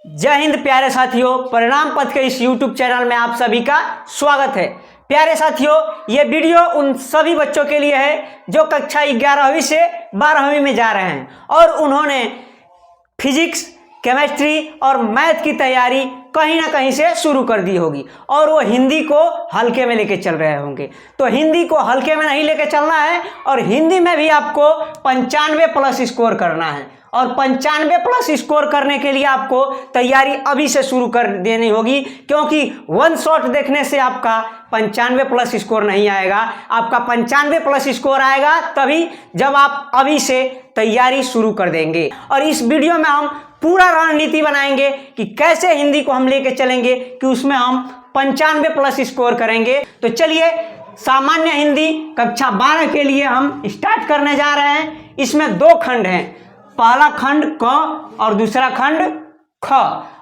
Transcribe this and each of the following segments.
जय हिंद प्यारे साथियों, परिणाम पथ के इस YouTube चैनल में आप सभी का स्वागत है। प्यारे साथियों, ये वीडियो उन सभी बच्चों के लिए है जो कक्षा 11वीं से 12वीं में जा रहे हैं और उन्होंने फिजिक्स, केमिस्ट्री और मैथ की तैयारी कहीं ना कहीं से शुरू कर दी होगी और वो हिंदी को हल्के में लेके चल रहे होंगे। तो हिंदी को हल्के में नहीं लेके चलना है और हिंदी में भी आपको 95 प्लस स्कोर करना है और 95 प्लस स्कोर करने के लिए आपको तैयारी अभी से शुरू कर देनी होगी, क्योंकि वन शॉट देखने से आपका 95 प्लस स्कोर नहीं आएगा। आपका 95 प्लस स्कोर आएगा तभी जब आप अभी से तैयारी शुरू कर देंगे। और इस वीडियो में हम पूरा रणनीति बनाएंगे कि कैसे हिंदी को हम लेके चलेंगे कि उसमें हम 95 प्लस स्कोर करेंगे। तो चलिए, सामान्य हिंदी कक्षा 12 के लिए हम स्टार्ट करने जा रहे हैं। इसमें दो खंड हैं, पहला खंड क और दूसरा खंड ख,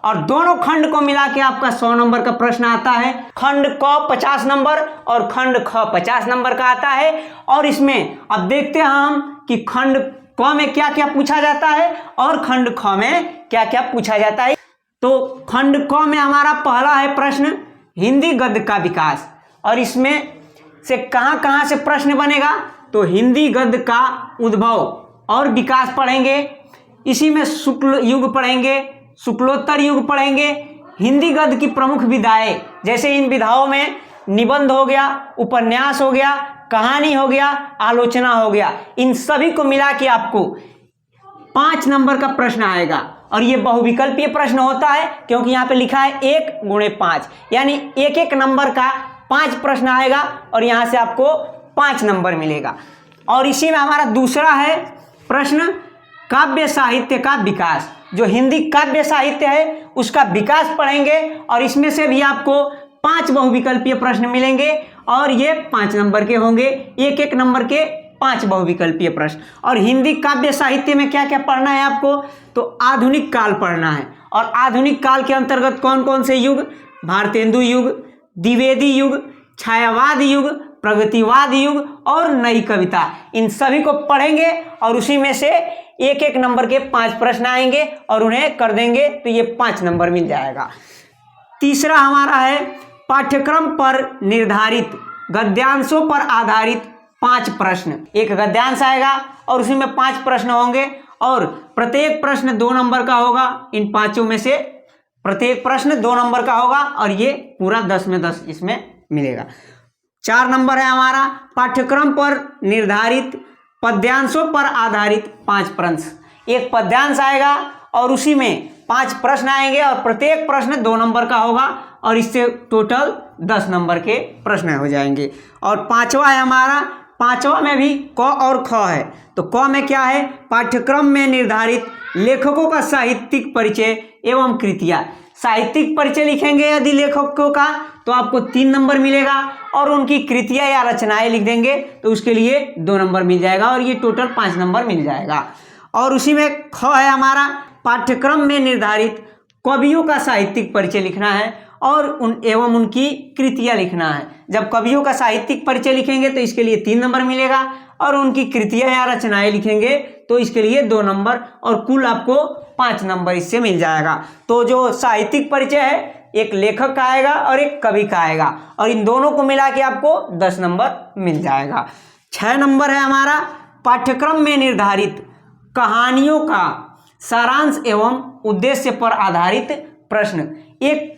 और दोनों खंड को मिला के आपका 100 नंबर का प्रश्न आता है। खंड क 50 नंबर और खंड ख 50 नंबर का आता है। और इसमें अब देखते हैं हम कि खंड क में क्या क्या पूछा जाता है और खंड ख में क्या क्या पूछा जाता है। तो खंड क में हमारा पहला है प्रश्न हिंदी गद्य का विकास, और इसमें से कहां से प्रश्न बनेगा। तो हिंदी गद्य का उद्भव और विकास पढ़ेंगे, इसी में शुक्ल युग पढ़ेंगे, शुक्लोत्तर युग पढ़ेंगे, हिंदी गद्य की प्रमुख विधाएं, जैसे इन विधाओं में निबंध हो गया, उपन्यास हो गया, कहानी हो गया, आलोचना हो गया। इन सभी को मिला के आपको 5 नंबर का प्रश्न आएगा और ये बहुविकल्पीय प्रश्न होता है, क्योंकि यहाँ पे लिखा है 1 गुणे 5, यानी एक एक नंबर का 5 प्रश्न आएगा और यहाँ से आपको 5 नंबर मिलेगा। और इसी में हमारा दूसरा है प्रश्न काव्य साहित्य का विकास। जो हिंदी काव्य साहित्य है उसका विकास पढ़ेंगे और इसमें से भी आपको 5 बहुविकल्पीय प्रश्न मिलेंगे और ये 5 नंबर के होंगे, एक एक नंबर के 5 बहुविकल्पीय प्रश्न। और हिंदी काव्य साहित्य में क्या क्या पढ़ना है आपको, तो आधुनिक काल पढ़ना है। और आधुनिक काल के अंतर्गत कौन कौन से युग, भारतेंदु युग, द्विवेदी युग, छायावाद युग, प्रगतिवाद युग और नई कविता, इन सभी को पढ़ेंगे और उसी में से एक एक नंबर के 5 प्रश्न आएंगे और उन्हें कर देंगे तो ये 5 नंबर मिल जाएगा। तीसरा हमारा है पाठ्यक्रम पर निर्धारित गद्यांशों पर आधारित 5 प्रश्न। एक गद्यांश आएगा और उसी में 5 प्रश्न होंगे और प्रत्येक प्रश्न 2 नंबर का होगा। इन 5 में से प्रत्येक प्रश्न 2 नंबर का होगा और ये पूरा 10 में 10 इसमें मिलेगा। 4 नंबर है हमारा पाठ्यक्रम पर निर्धारित पद्यांशों पर आधारित 5 प्रश्न। एक पद्यांश आएगा और उसी में 5 प्रश्न आएंगे और प्रत्येक प्रश्न 2 नंबर का होगा और इससे टोटल 10 नंबर के प्रश्न हो जाएंगे। और 5वां है हमारा, 5वां में भी क और ख है। तो क में क्या है, पाठ्यक्रम में निर्धारित लेखकों का साहित्यिक परिचय एवं कृतियाँ। साहित्यिक परिचय लिखेंगे यदि लेखकों का तो आपको 3 नंबर मिलेगा और उनकी कृतियाँ या रचनाएं लिख देंगे तो उसके लिए 2 नंबर मिल जाएगा और ये टोटल 5 नंबर मिल जाएगा। और उसी में ख है हमारा, पाठ्यक्रम में निर्धारित कवियों का साहित्यिक परिचय लिखना है और उनकी कृतियाँ लिखना है। जब कवियों का साहित्यिक परिचय लिखेंगे तो इसके लिए 3 नंबर मिलेगा और उनकी कृतियाँ या रचनाएं लिखेंगे तो इसके लिए 2 नंबर और कुल आपको 5 नंबर इससे मिल जाएगा। तो जो साहित्यिक परिचय है एक लेखक का आएगा और एक कवि का आएगा और इन दोनों को मिला के आपको 10 नंबर मिल जाएगा। 6 नंबर है हमारा पाठ्यक्रम में निर्धारित कहानियों का सारांश एवं उद्देश्य पर आधारित प्रश्न। एक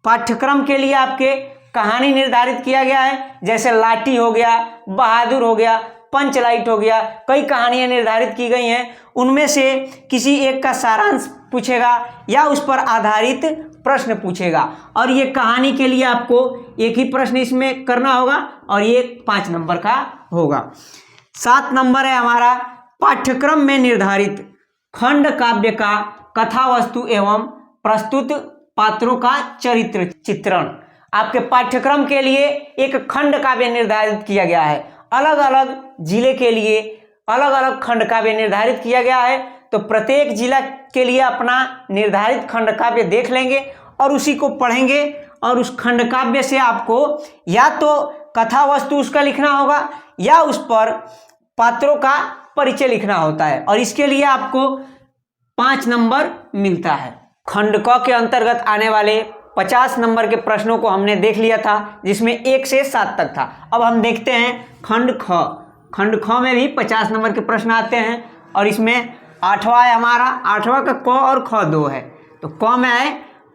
पाठ्यक्रम के लिए आपके कहानी निर्धारित किया गया है, जैसे लाठी हो गया, बहादुर हो गया, पंचलाइट हो गया, कई कहानियां निर्धारित की गई हैं। उनमें से किसी एक का सारांश पूछेगा या उस पर आधारित प्रश्न पूछेगा और ये कहानी के लिए आपको एक ही प्रश्न इसमें करना होगा और ये 5 नंबर का होगा। 7 नंबर है हमारा पाठ्यक्रम में निर्धारित खंड काव्य का कथा वस्तु एवं प्रस्तुत पात्रों का चरित्र चित्रण। आपके पाठ्यक्रम के लिए एक खंड काव्य निर्धारित किया गया है, अलग अलग जिले के लिए अलग अलग खंड काव्य निर्धारित किया गया है। तो प्रत्येक जिला के लिए अपना निर्धारित खंड काव्य देख लेंगे और उसी को पढ़ेंगे और उस खंड काव्य से आपको या तो कथा वस्तु उसका लिखना होगा या उस पर पात्रों का परिचय लिखना होता है और इसके लिए आपको 5 नंबर मिलता है। खंड क के अंतर्गत आने वाले 50 नंबर के प्रश्नों को हमने देख लिया था, जिसमें 1 से 7 तक था। अब हम देखते हैं खंड ख। खंड ख में भी 50 नंबर के प्रश्न आते हैं और इसमें 8वां है हमारा। 8वां का क और ख 2 है। तो क में है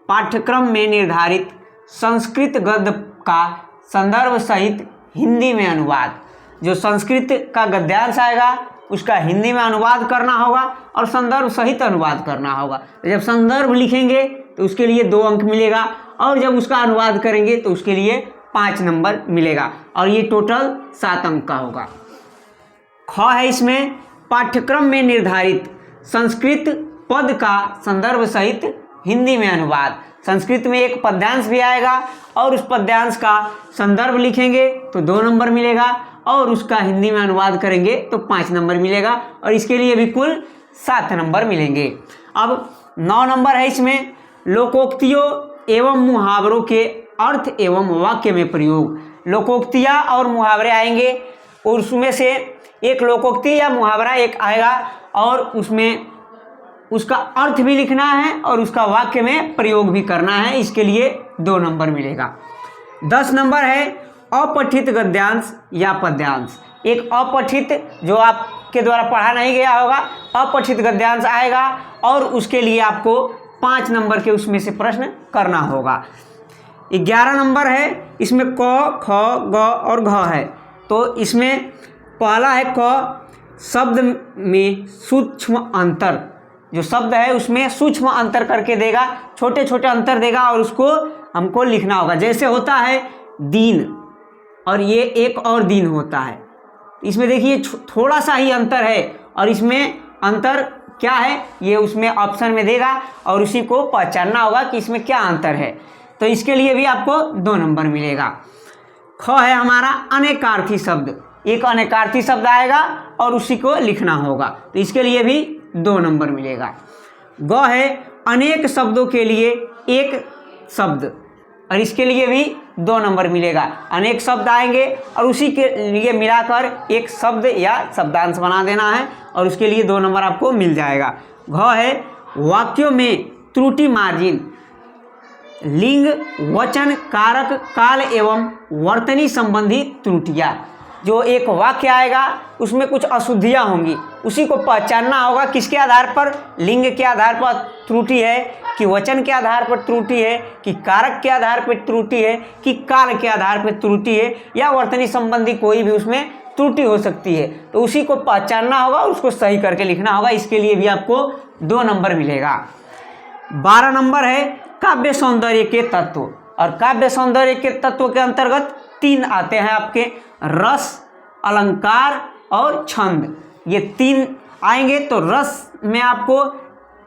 पाठ्यक्रम में निर्धारित संस्कृत गद्य का संदर्भ सहित हिंदी में अनुवाद। जो संस्कृत का गद्यांश आएगा उसका हिंदी में अनुवाद करना होगा और संदर्भ सहित अनुवाद करना होगा। तो जब संदर्भ लिखेंगे तो उसके लिए 2 अंक मिलेगा और जब उसका अनुवाद करेंगे तो उसके लिए 5 नंबर मिलेगा और ये टोटल 7 अंक का होगा। ख है इसमें पाठ्यक्रम में निर्धारित संस्कृत पद का संदर्भ सहित हिंदी में अनुवाद। संस्कृत में एक पद्यांश भी आएगा और उस पद्यांश का संदर्भ लिखेंगे तो 2 नंबर मिलेगा और उसका हिंदी में अनुवाद करेंगे तो 5 नंबर मिलेगा और इसके लिए भी कुल 7 नंबर मिलेंगे। अब 9 नंबर है इसमें लोकोक्तियों एवं मुहावरों के अर्थ एवं वाक्य में प्रयोग। लोकोक्तियाँ और मुहावरे आएंगे और उसमें से एक लोकोक्ति या मुहावरा एक आएगा और उसमें उसका अर्थ भी लिखना है और उसका वाक्य में प्रयोग भी करना है। इसके लिए 2 नंबर मिलेगा। 10 नंबर है अपठित गद्यांश या पद्यांश। एक अपठित जो आपके द्वारा पढ़ा नहीं गया होगा, अपठित गद्यांश आएगा और उसके लिए आपको 5 नंबर के उसमें से प्रश्न करना होगा। 11 नंबर है इसमें क, ख, ग और घ है। तो इसमें पहला है क, शब्द में सूक्ष्म अंतर। जो शब्द है उसमें सूक्ष्म अंतर करके देगा, छोटे छोटे अंतर देगा और उसको हमको लिखना होगा। जैसे होता है दिन और ये एक और दिन होता है, इसमें देखिए थोड़ा सा ही अंतर है और इसमें अंतर क्या है ये उसमें ऑप्शन में देगा और उसी को पहचानना होगा कि इसमें क्या अंतर है। तो इसके लिए भी आपको 2 नंबर मिलेगा। ख है हमारा अनेकार्थी शब्द। एक अनेकार्थी शब्द आएगा और उसी को लिखना होगा तो इसके लिए भी 2 नंबर मिलेगा। ग है अनेक शब्दों के लिए एक शब्द और इसके लिए भी 2 नंबर मिलेगा। अनेक शब्द आएंगे और उसी के लिए मिलाकर एक शब्द या शब्दांश बना देना है और उसके लिए 2 नंबर आपको मिल जाएगा। घ है वाक्यों में त्रुटि मार्जिन। लिंग, वचन, कारक, काल एवं वर्तनी संबंधी त्रुटियाँ। जो एक वाक्य आएगा उसमें कुछ अशुद्धियाँ होंगी, उसी को पहचानना होगा किसके आधार पर, लिंग के आधार पर त्रुटि है कि वचन के आधार पर त्रुटि है कि कारक के आधार पर त्रुटि है कि काल के आधार पर त्रुटि है या वर्तनी संबंधी कोई भी उसमें त्रुटि हो सकती है। तो उसी को पहचानना होगा और उसको सही करके लिखना होगा। इसके लिए भी आपको 2 नंबर मिलेगा। 12 नंबर है काव्य सौंदर्य के तत्व और काव्य सौंदर्य के तत्व के अंतर्गत 3 आते हैं आपके, रस, अलंकार और छंद। ये 3 आएंगे। तो रस में आपको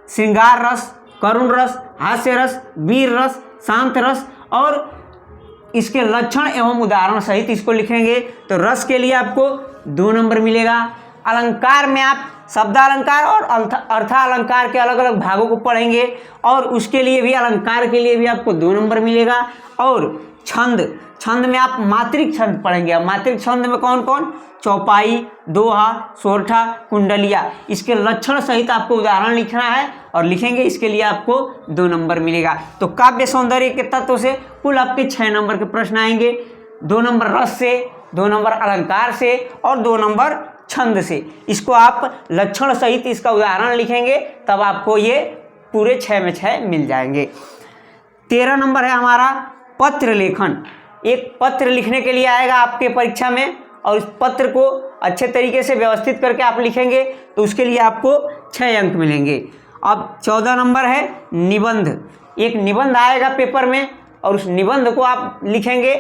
श्रृंगार रस, करुण रस, हास्य रस, वीर रस, शांत रस और इसके लक्षण एवं उदाहरण सहित इसको लिखेंगे तो रस के लिए आपको 2 नंबर मिलेगा। अलंकार में आप शब्दालंकार और अर्थालंकार के अलग अलग भागों को पढ़ेंगे और उसके लिए भी, अलंकार के लिए भी आपको 2 नंबर मिलेगा। और छंद, छंद में आप मात्रिक छंद पढ़ेंगे। अब मात्रिक छंद में कौन कौन, चौपाई, दोहा, सोरठा, कुंडलिया, इसके लक्षण सहित आपको उदाहरण लिखना है और लिखेंगे। इसके लिए आपको 2 नंबर मिलेगा। तो काव्य सौंदर्य के तत्व से कुल आपके 6 नंबर के प्रश्न आएंगे। 2 नंबर रस से, 2 नंबर अलंकार से और 2 नंबर छंद से। इसको आप लक्षण सहित इसका उदाहरण लिखेंगे तब आपको ये पूरे 6 में 6 मिल जाएंगे। 13 नंबर है हमारा पत्र लेखन। एक पत्र लिखने के लिए आएगा आपके परीक्षा में और इस पत्र को अच्छे तरीके से व्यवस्थित करके आप लिखेंगे तो उसके लिए आपको 6 अंक मिलेंगे। अब 14 नंबर है निबंध। एक निबंध आएगा पेपर में और उस निबंध को आप लिखेंगे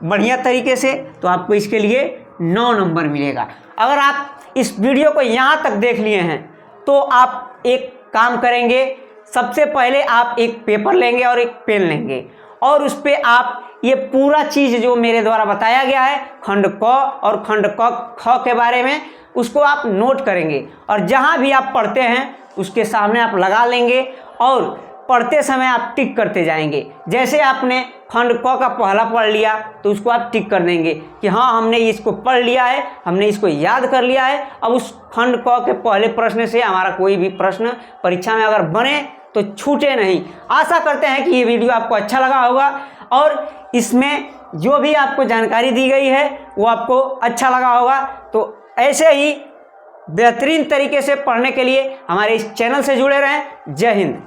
बढ़िया तरीके से तो आपको इसके लिए 9 नंबर मिलेगा। अगर आप इस वीडियो को यहाँ तक देख लिए हैं तो आप एक काम करेंगे, सबसे पहले आप एक पेपर लेंगे और एक पेन लेंगे और उस पर आप ये पूरा चीज़ जो मेरे द्वारा बताया गया है खंड क और खंड ख के बारे में, उसको आप नोट करेंगे और जहाँ भी आप पढ़ते हैं उसके सामने आप लगा लेंगे और पढ़ते समय आप टिक करते जाएंगे। जैसे आपने खंड क का पहला पढ़ लिया तो उसको आप टिक कर देंगे कि हाँ हमने इसको पढ़ लिया है, हमने इसको याद कर लिया है। अब उस खंड क के पहले प्रश्न से हमारा कोई भी प्रश्न परीक्षा में अगर बने तो छूटे नहीं। आशा करते हैं कि ये वीडियो आपको अच्छा लगा होगा और इसमें जो भी आपको जानकारी दी गई है वो आपको अच्छा लगा होगा। तो ऐसे ही बेहतरीन तरीके से पढ़ने के लिए हमारे इस चैनल से जुड़े रहें। जय हिंद।